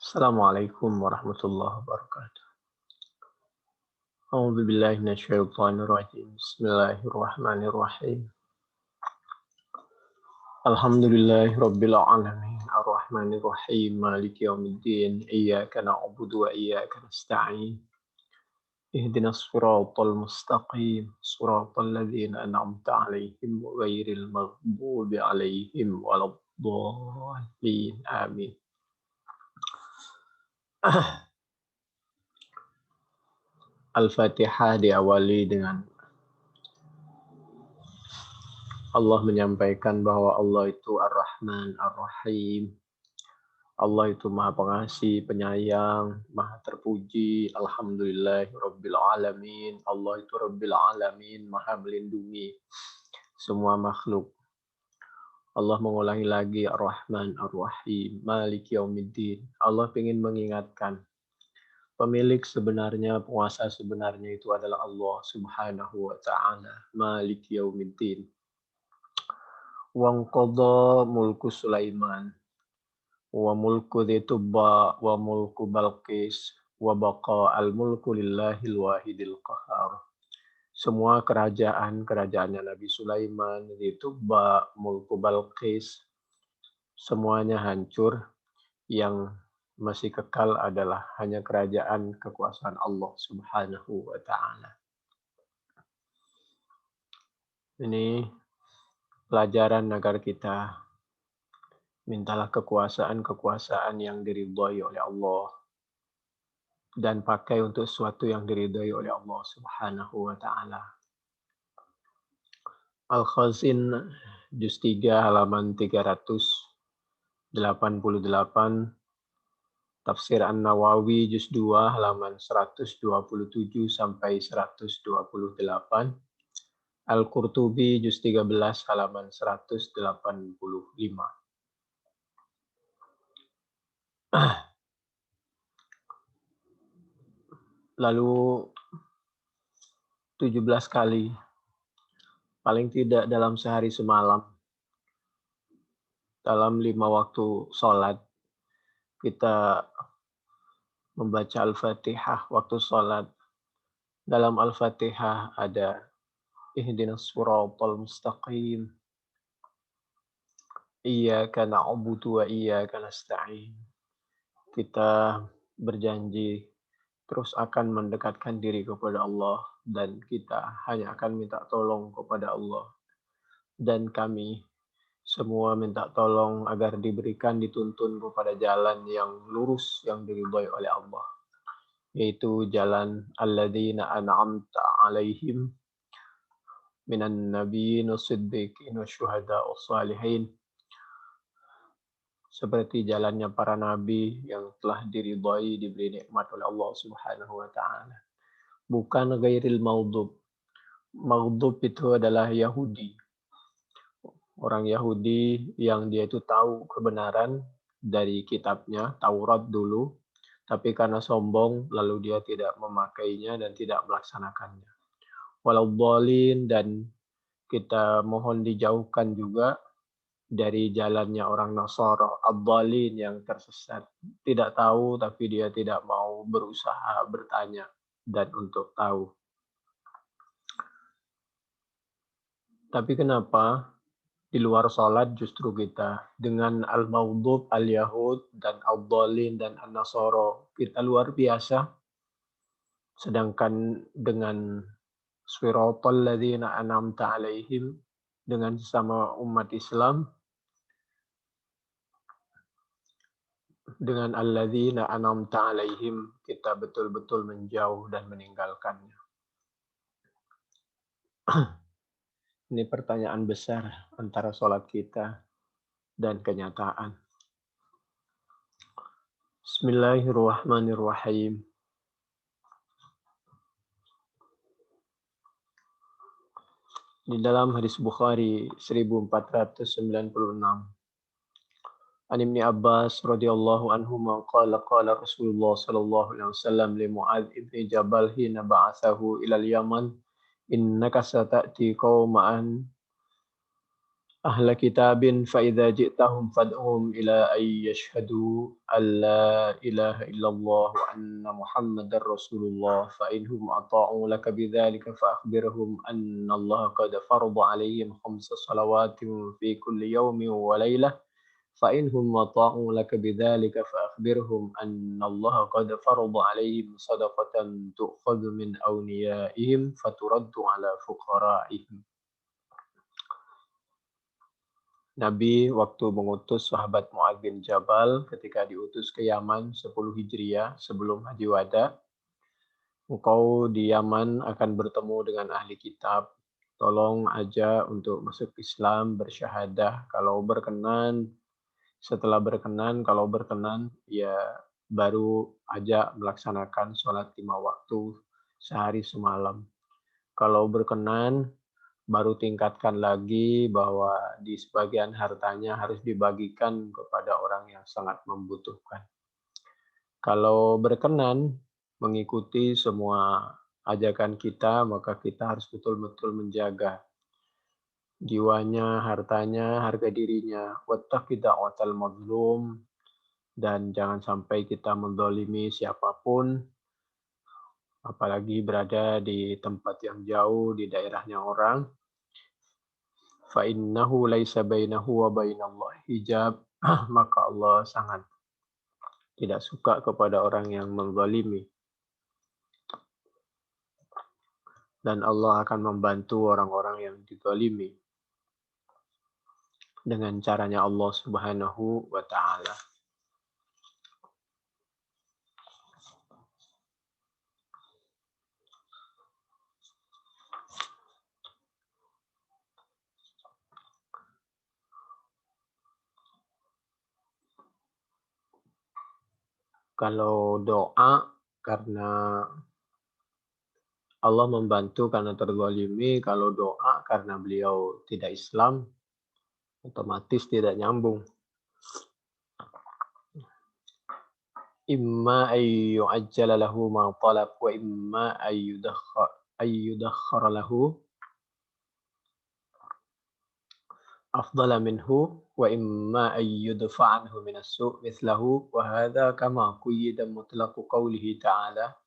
Assalamualaikum warahmatullahi wabarakatuh. A'udzu billahi minasyaitonir rajim. Bismillahirrahmanirrahim. Alhamdulillahi rabbil alamin. Arrahmanir rahim. Maliki yaumiddin. Iyyaka na'budu wa iyyaka nasta'in. Ihdinas siratal mustaqim. Siratal ladzina an'amta 'alaihim ghairil maghdubi 'alaihim waladdallin. Amin. Al-Fatihah diawali dengan Allah menyampaikan bahwa Allah itu Ar-Rahman, Ar-Rahim. Allah itu Maha Pengasih, Penyayang, Maha Terpuji. Alhamdulillahirabbil alamin. Allah itu Rabbil alamin, Maha melindungi semua makhluk. Allah mengulangi lagi Ar-Rahman, Ar-Rahim, Maliki Yaumiddin. Allah ingin mengingatkan pemilik sebenarnya, penguasa sebenarnya itu adalah Allah Subhanahu wa taala, Maliki Yaumiddin. Wangqadha mulku Sulaiman wa mulku Dzitubba wa mulku Balqis wa baqa al-mulku lillahil wahidil qahar. Semua kerajaannya Nabi Sulaiman, Dzitubba, mulku Balqis, semuanya hancur. Yang masih kekal adalah hanya kerajaan kekuasaan Allah Subhanahu wa taala. Ini pelajaran agar kita mintalah kekuasaan yang diridhai oleh Allah dan pakai untuk sesuatu yang diridhai oleh Allah Subhanahu wa taala. Al-Khazin juz 3 halaman 388, Tafsir An-Nawawi juz 2 halaman 127 sampai 128, Al-Qurtubi juz 13 halaman 185. Lalu 17 kali, paling tidak dalam sehari semalam, dalam 5 waktu sholat, kita membaca Al-Fatihah waktu sholat. Dalam Al-Fatihah ada Ihdinas siratal mustaqim. Iyyaka na'budu wa iyyaka nasta'in. Kita berjanji terus akan mendekatkan diri kepada Allah dan kita hanya akan minta tolong kepada Allah. Dan kami semua minta tolong agar dituntun kepada jalan yang lurus yang diridhai oleh Allah, yaitu jalan alladzina an'amta 'alaihim minan nabiyyin was-siddiqin wasyuhada was-shalihin, seperti jalannya para nabi yang telah diridhai, diberi nikmat oleh Allah Subhanahu wa taala. Bukan ghairil maghdub. Maghdub itu adalah Yahudi. Orang Yahudi yang dia itu tahu kebenaran dari kitabnya, Taurat dulu, tapi karena sombong lalu dia tidak memakainya dan tidak melaksanakannya. Waladdallin, dan kita mohon dijauhkan juga dari jalannya orang Nasara, ad-dallin, yang tersesat. Tidak tahu tapi dia tidak mau berusaha bertanya dan untuk tahu. Tapi kenapa di luar sholat justru kita dengan al-maghdub, al-yahud, dan ad-dallin, dan an-nasara kita luar biasa. Sedangkan dengan siratal ladzina an'amta 'alaihim, dengan sesama umat Islam, dengan alladzina an'amta 'alaihim kita betul-betul menjauh dan meninggalkannya. Ini pertanyaan besar antara sholat kita dan kenyataan. Bismillahirrahmanirrahim. Di dalam hadis Bukhari 1496, An Ibnu Abbas radhiyallahu anhuma qala qala Rasulullah sallallahu alaihi wasallam li Mu'adz ibn Jabal hina ba'athahu ila al-Yaman, innaka sata'ti qauman أهل كتاب فإذا جئتهم فادعهم إلى أن يشهدوا أن لا إله إلا الله وأن محمد رسول الله فإنهم أطاعوا لك بذلك فأخبرهم أن الله قد فرض عليهم 5 صلوات في كل يوم وليلة فإنهم أطاعوا لك بذلك فأخبرهم أن الله قد فرض عليهم صدقة تؤخذ من أغنيائهم فترد على فقرائهم. Nabi waktu mengutus sahabat Mu'adz bin Jabal ketika diutus ke Yaman 10 Hijriah sebelum Haji Wada, engkau di Yaman akan bertemu dengan ahli kitab. Tolong aja untuk masuk Islam, bersyahadah. Kalau berkenan, ya baru aja melaksanakan sholat 5 waktu sehari semalam. Kalau berkenan, baru tingkatkan lagi bahwa di sebagian hartanya harus dibagikan kepada orang yang sangat membutuhkan. Kalau berkenan mengikuti semua ajakan kita, maka kita harus betul-betul menjaga jiwanya, hartanya, harga dirinya. Wattaqi da'watal mazlum, dan jangan sampai kita mendolimi siapapun, apalagi berada di tempat yang jauh, di daerahnya orang. Fa'innahu laisa bainahu wa bainallahi hijab, maka Allah sangat tidak suka kepada orang yang menzalimi. Dan Allah akan membantu orang-orang yang dizalimi dengan caranya Allah Subhanahu wa Ta'ala. Kalau doa karena Allah membantu karena terzalimi, kalau doa karena beliau tidak Islam, otomatis tidak nyambung. Imma ayyu'ajjala lahu ma talab wa imma ayyudakhkhara lahu afdala minhu wa imma ayyudfa anhu min as-su' mithlahu wa hadha kama quyida mutlaqu qawlihi ta'ala.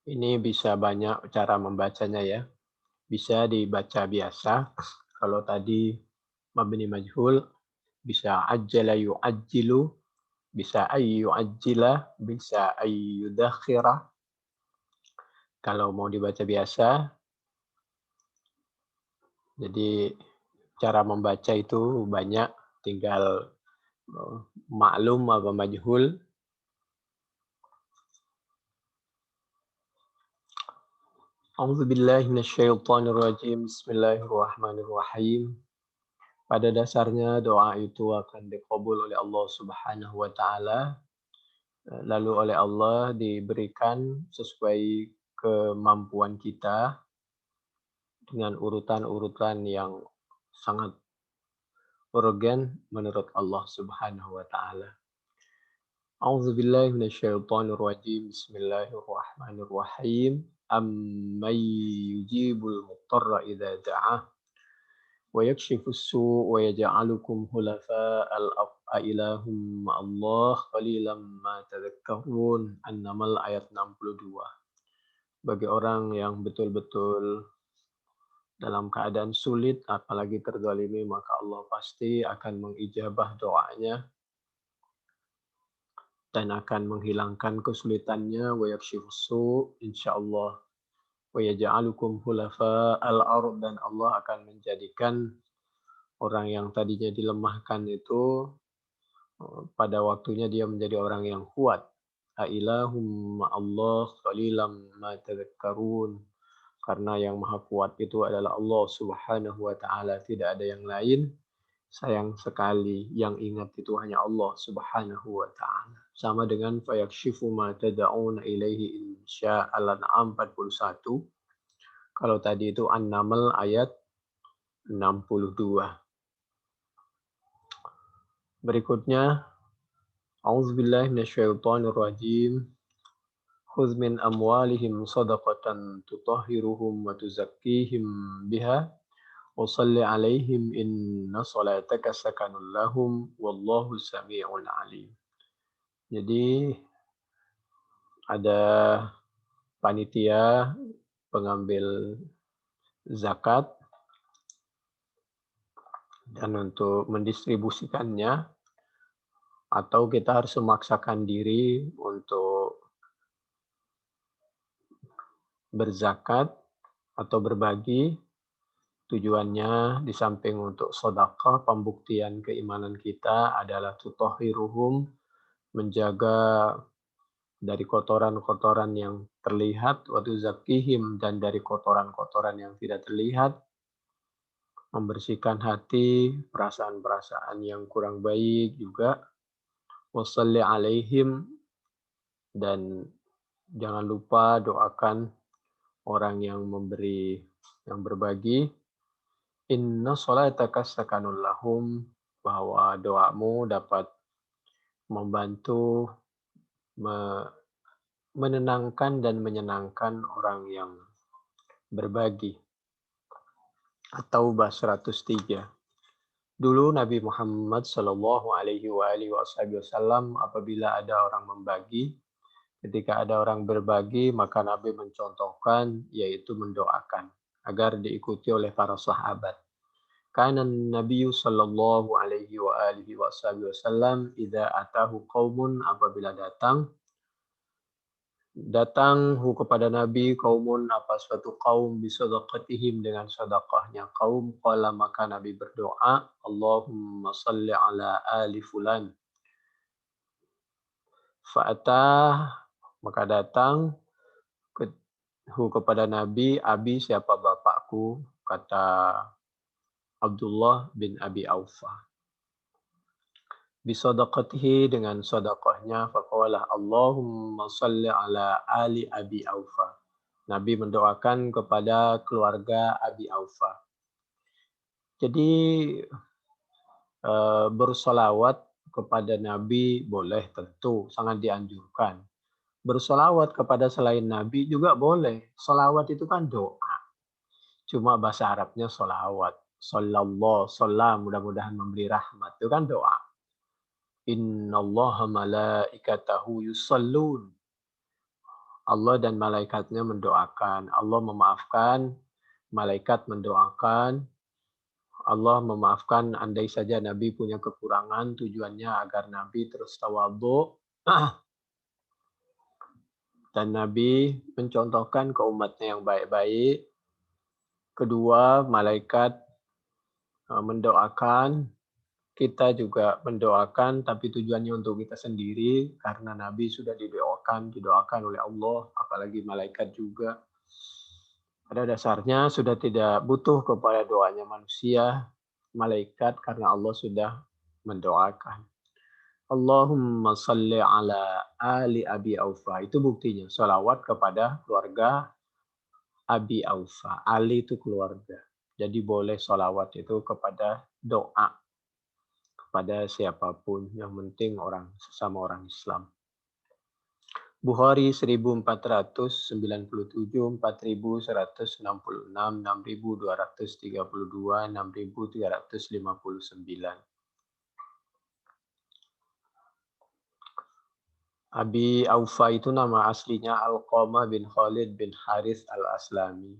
Ini bisa banyak cara membacanya ya. Bisa dibaca biasa. Kalau tadi mabni majhul, bisa ajjala yu'ajjilu, bisa ayyu'ajjila, bisa ayyudakhira. Kalau mau dibaca biasa, jadi cara membaca itu banyak, tinggal maklum apa majhul. A'udzu billahi minasyaitonir rajim. Bismillahirrahmanirrahim. Pada dasarnya doa itu akan dikabul oleh Allah Subhanahu wa Ta'ala, lalu oleh Allah diberikan sesuai kemampuan kita dengan urutan-urutan yang sangat urgen menurut Allah Subhanahu wa Ta'ala. A'udzu billahi minasyaitonir rajim. Bismillahirrahmanirrahim. Amman yujibul muttarra idza da'ah wa yakshifus su' wa yaj'alukum khulafa'al ardh ilahum ma'allah qalilan ma tadhakkarun. An-Naml ayat 62. Bagi orang yang betul-betul dalam keadaan sulit, apalagi terzalimi, maka Allah pasti akan mengijabah doanya dan akan menghilangkan kesulitannya. Wa yakshifus su', insyaallah. Wa yaj'alukum khulafa'al ardh, dan Allah akan menjadikan orang yang tadinya dilemahkan itu pada waktunya dia menjadi orang yang kuat. Ailahum ma'allah qalilan ma tadhakkarun. Karena yang maha kuat itu adalah Allah Subhanahu wa Ta'ala, tidak ada yang lain. Sayang sekali yang ingat itu hanya Allah Subhanahu wa Ta'ala. Sama dengan fayakshifu ma tad'una ilaihi insya Al-An'am 41. Kalau tadi itu An-Naml ayat 62. Berikutnya, A'udzubillahi minasyaitonirrajim. Khudz min amwalihim shadaqatan tutahhiruhum wa tuzakkihim biha wa shalli 'alaihim inna shalataka sakanun lahum wallahu samii'un 'alim. Jadi ada panitia pengambil zakat dan untuk mendistribusikannya atau kita harus memaksakan diri untuk berzakat atau berbagi. Tujuannya di samping untuk sedekah, pembuktian keimanan kita adalah tutahhiruhum, menjaga dari kotoran-kotoran yang terlihat, wa tuzakkihim, dan dari kotoran-kotoran yang tidak terlihat, membersihkan hati, perasaan-perasaan yang kurang baik juga, wassalli alaihim, dan jangan lupa doakan orang yang memberi, yang berbagi. Inna sholataka sakanun lahum, bahwa doamu dapat membantu menenangkan dan menyenangkan orang yang berbagi. At-Taubah 103. Dulu Nabi Muhammad Shallallahu Alaihi Wasallam apabila ada orang membagi, ketika ada orang berbagi maka Nabi mencontohkan yaitu mendoakan agar diikuti oleh para sahabat. Kana Nabi Shallallahu Alaihi Wasallam idza atahu qaumun, apabila datang kepada Nabi kaumun, apa suatu kaum, bisadaqatihim, dengan sedekahnya kaum, qala, maka Nabi berdoa, Allahumma salli ala ali fulan. Fa'atah, maka datang kepada Nabi, abi, siapa bapakku, kata Abdullah bin Abi Aufa. Bisadaqatihi, dengan sedekahnya, faqala Allahumma salli ala ali Abi Aufa. Nabi mendoakan kepada keluarga Abi Aufa. Jadi bersolawat kepada Nabi boleh, tentu sangat dianjurkan. Bersolawat kepada selain Nabi juga boleh. Solawat itu kan doa. Cuma bahasa Arabnya solawat. Sallallahu, salam, mudah-mudahan memberi rahmat. Itu kan doa. Innallaha malaikatahu yusallun. Allah dan malaikatnya mendoakan. Allah memaafkan, malaikat mendoakan. Allah memaafkan andai saja Nabi punya kekurangan, tujuannya agar Nabi terus tawadhu. Dan Nabi mencontohkan ke umatnya yang baik-baik. Kedua, malaikat mendoakan, kita juga mendoakan, tapi tujuannya untuk kita sendiri, karena Nabi sudah didoakan oleh Allah, apalagi malaikat juga. Pada dasarnya sudah tidak butuh kepada doanya manusia, malaikat, karena Allah sudah mendoakan. Allahumma salli ala ali Abi Aufa. Itu buktinya, sholawat kepada keluarga Abi Aufa. Ali itu keluarga. Jadi boleh sholawat itu kepada doa. Kepada siapapun, yang penting sesama orang Islam. Bukhari 1497, 4166, 6232, 6359. Abi Aufa itu nama aslinya Alqamah bin Khalid bin Harith al-Aslami.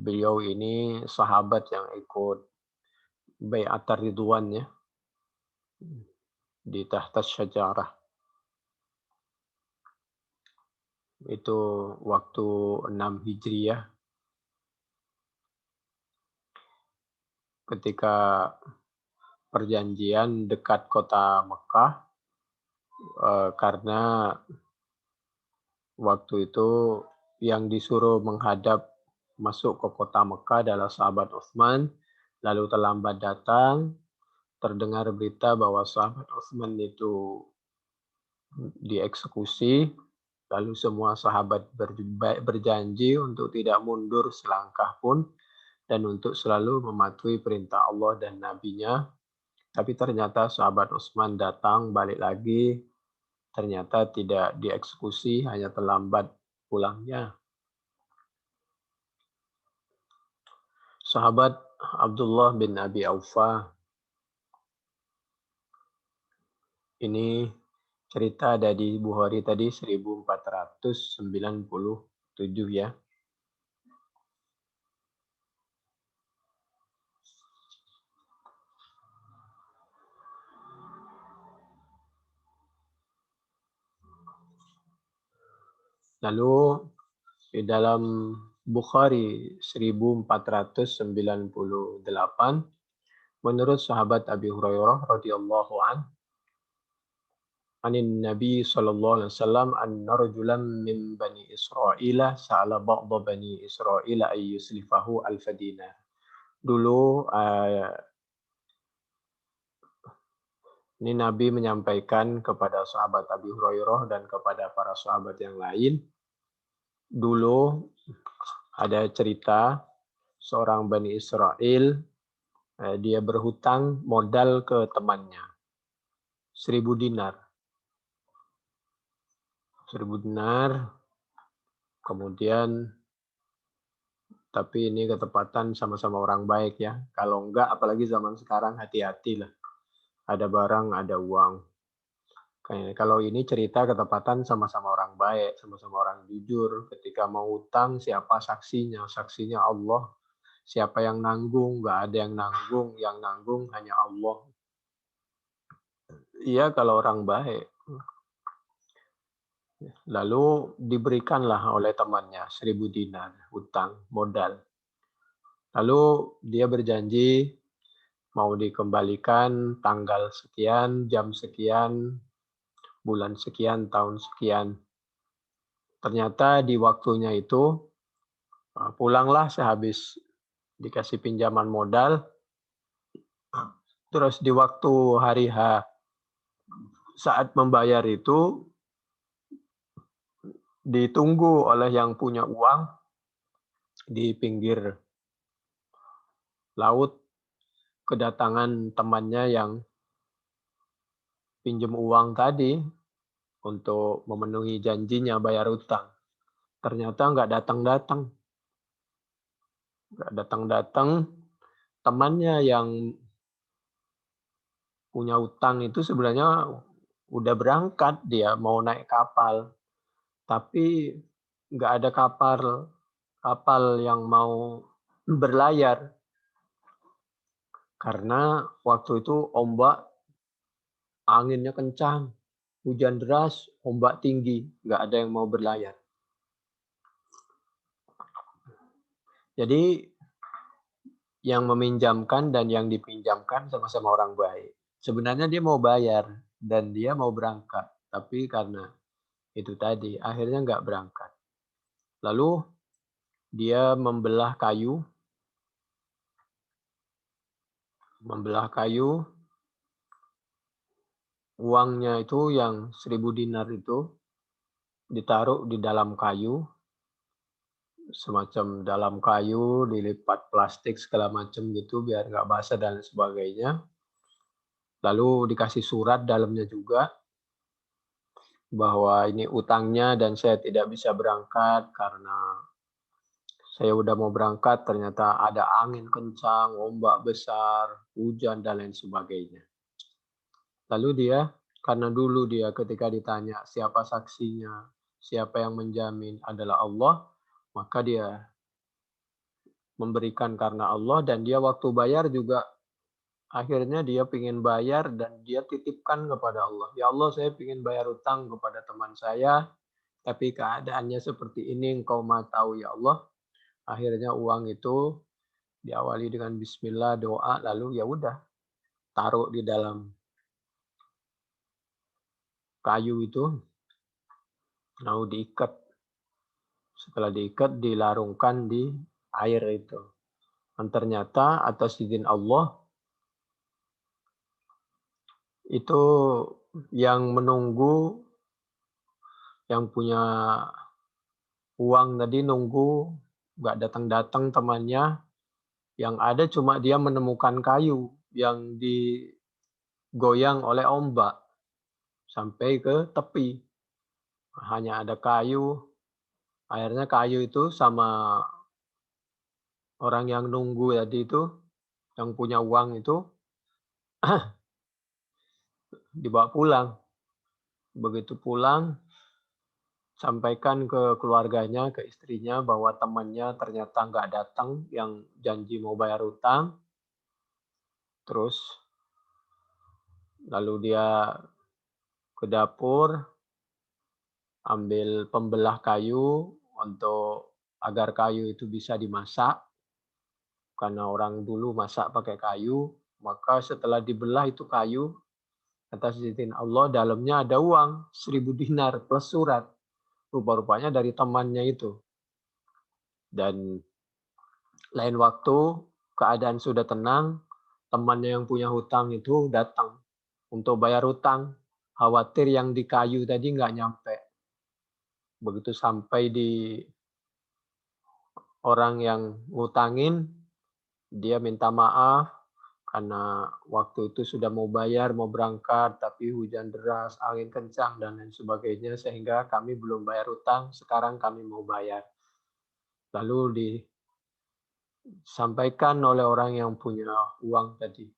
Beliau ini sahabat yang ikut Bai'at Ridwan, ya, di tahtas syajarah. Itu waktu 6 Hijriyah. Ketika perjanjian dekat kota Mekah, karena waktu itu yang disuruh menghadap masuk ke kota Mekah adalah sahabat Utsman, lalu terlambat datang, terdengar berita bahwa sahabat Utsman itu dieksekusi, Lalu semua sahabat berjanji untuk tidak mundur selangkah pun dan untuk selalu mematuhi perintah Allah dan Nabi-Nya. Tapi ternyata sahabat Utsman datang balik lagi, ternyata tidak dieksekusi, hanya terlambat pulangnya. Sahabat Abdullah bin Abi Aufa, ini cerita ada di Bukhari tadi 1497 ya. Lalu di dalam Bukhari 1498 menurut sahabat Abi Hurairah radhiyallahu anin Nabi sallallahu alaihi wasallam anna rajulan min bani Israila sa'ala ba'dha bani Israila ay yuslifahu al-fadina. Dulu ini Nabi menyampaikan kepada sahabat Abi Hurairah dan kepada para sahabat yang lain. Dulu ada cerita seorang Bani Israel, dia berhutang modal ke temannya. 1.000 dinar. 1.000 dinar, kemudian tapi ini ketepatan sama-sama orang baik ya. Kalau enggak, apalagi zaman sekarang hati-hati lah. Ada barang, ada uang. Kalau ini cerita ketepatan sama-sama orang baik, sama-sama orang jujur. Ketika mau utang, siapa saksinya? Saksinya Allah. Siapa yang nanggung? Nggak ada yang nanggung. Yang nanggung hanya Allah. Iya kalau orang baik. Lalu diberikanlah oleh temannya 1.000 dinar, utang, modal. Lalu dia berjanji mau dikembalikan tanggal sekian, jam sekian, bulan sekian, tahun sekian. Ternyata di waktunya itu pulanglah sehabis dikasih pinjaman modal. Terus di waktu hari H saat membayar itu ditunggu oleh yang punya uang di pinggir laut, kedatangan temannya yang pinjam uang tadi untuk memenuhi janjinya bayar utang. Ternyata nggak datang-datang. Nggak datang-datang, temannya yang punya utang itu sebenarnya udah berangkat, dia mau naik kapal. Tapi nggak ada kapal yang mau berlayar. Karena waktu itu ombak, anginnya kencang, hujan deras, ombak tinggi, nggak ada yang mau berlayar. Jadi yang meminjamkan dan yang dipinjamkan sama-sama orang baik. Sebenarnya dia mau bayar dan dia mau berangkat, tapi karena itu tadi akhirnya nggak berangkat. Lalu dia membelah kayu, uangnya itu yang 1.000 dinar itu ditaruh di dalam kayu, semacam dalam kayu, dilipat plastik segala macam gitu biar nggak basah dan sebagainya. Lalu dikasih surat dalamnya juga bahwa ini utangnya dan saya tidak bisa berangkat karena saya udah mau berangkat ternyata ada angin kencang, ombak besar, hujan dan lain sebagainya. Lalu dia, karena dulu dia ketika ditanya siapa saksinya, siapa yang menjamin adalah Allah, maka dia memberikan karena Allah dan dia waktu bayar juga akhirnya dia ingin bayar dan dia titipkan kepada Allah. Ya Allah, saya ingin bayar utang kepada teman saya, tapi keadaannya seperti ini, engkau maha tahu ya Allah. Akhirnya uang itu diawali dengan bismillah, doa, lalu ya udah taruh di dalam kayu itu, lalu diikat. Setelah diikat, dilarungkan di air itu. Dan ternyata atas izin Allah, itu yang menunggu Yang punya uang tadi nunggu, nggak datang-datang temannya, yang ada cuma dia menemukan kayu yang digoyang oleh ombak sampai ke tepi. Hanya ada kayu, akhirnya kayu itu sama orang yang nunggu tadi itu, yang punya uang itu dibawa pulang. Begitu pulang, sampaikan ke keluarganya, ke istrinya bahwa temannya ternyata nggak datang yang janji mau bayar utang. Terus lalu dia ke dapur, ambil pembelah kayu untuk agar kayu itu bisa dimasak. Karena orang dulu masak pakai kayu, maka setelah dibelah itu kayu, atas izin Allah dalamnya ada uang 1.000 dinar plus surat. Rupa-rupanya dari temannya itu. Dan lain waktu keadaan sudah tenang, temannya yang punya hutang itu datang untuk bayar hutang. Khawatir yang di kayu tadi nggak nyampe. Begitu sampai di orang yang ngutangin, dia minta maaf karena waktu itu sudah mau bayar, mau berangkat, tapi hujan deras, angin kencang, dan lain sebagainya, sehingga kami belum bayar hutang, sekarang kami mau bayar. Lalu disampaikan oleh orang yang punya uang tadi,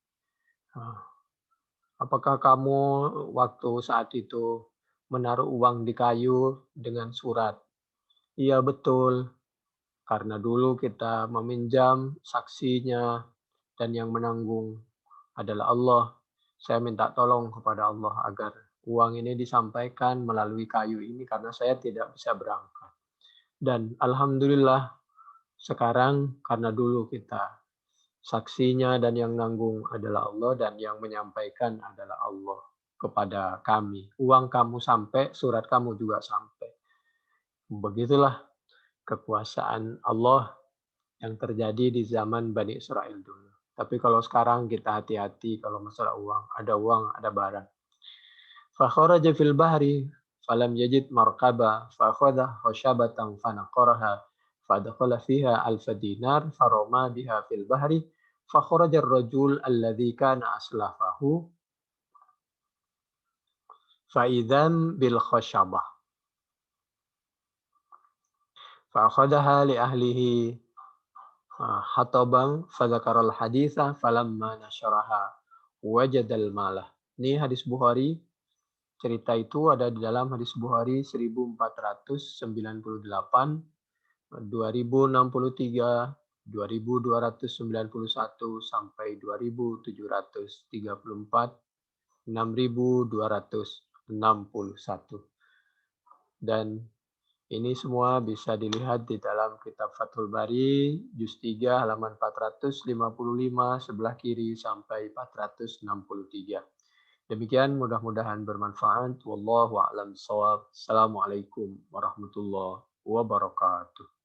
apakah kamu waktu saat itu menaruh uang di kayu dengan surat? Iya betul, karena dulu kita meminjam saksinya dan yang menanggung adalah Allah. Saya minta tolong kepada Allah agar uang ini disampaikan melalui kayu ini karena saya tidak bisa berangkat. Dan alhamdulillah sekarang karena dulu kita saksinya dan yang nanggung adalah Allah dan yang menyampaikan adalah Allah kepada kami. Uang kamu sampai, surat kamu juga sampai. Begitulah kekuasaan Allah yang terjadi di zaman Bani Israel dulu. Tapi kalau sekarang kita hati-hati kalau masalah uang, ada barang. Fakharaja fil bahri falam yajid markaba fakhadha khashabatan fanaqaraha fadakhala fiha alfa dinar farama biha fil bahri fakharaja ar-rajul alladhi kana aslafahu faidhan bil khashabah faakhadaha li ahlihi hataban fadzakaral haditha falamma nasyaraha wajadal malah. Ini hadis Bukhari. Cerita itu ada di dalam hadis Bukhari 1498, 2063, 2291 sampai 2734, 6261. Dan ini semua bisa dilihat di dalam kitab Fathul Bari, juz 3, halaman 455, sebelah kiri sampai 463. Demikian mudah-mudahan bermanfaat. Wallahu a'lam bishawab. Assalamualaikum warahmatullahi wabarakatuh.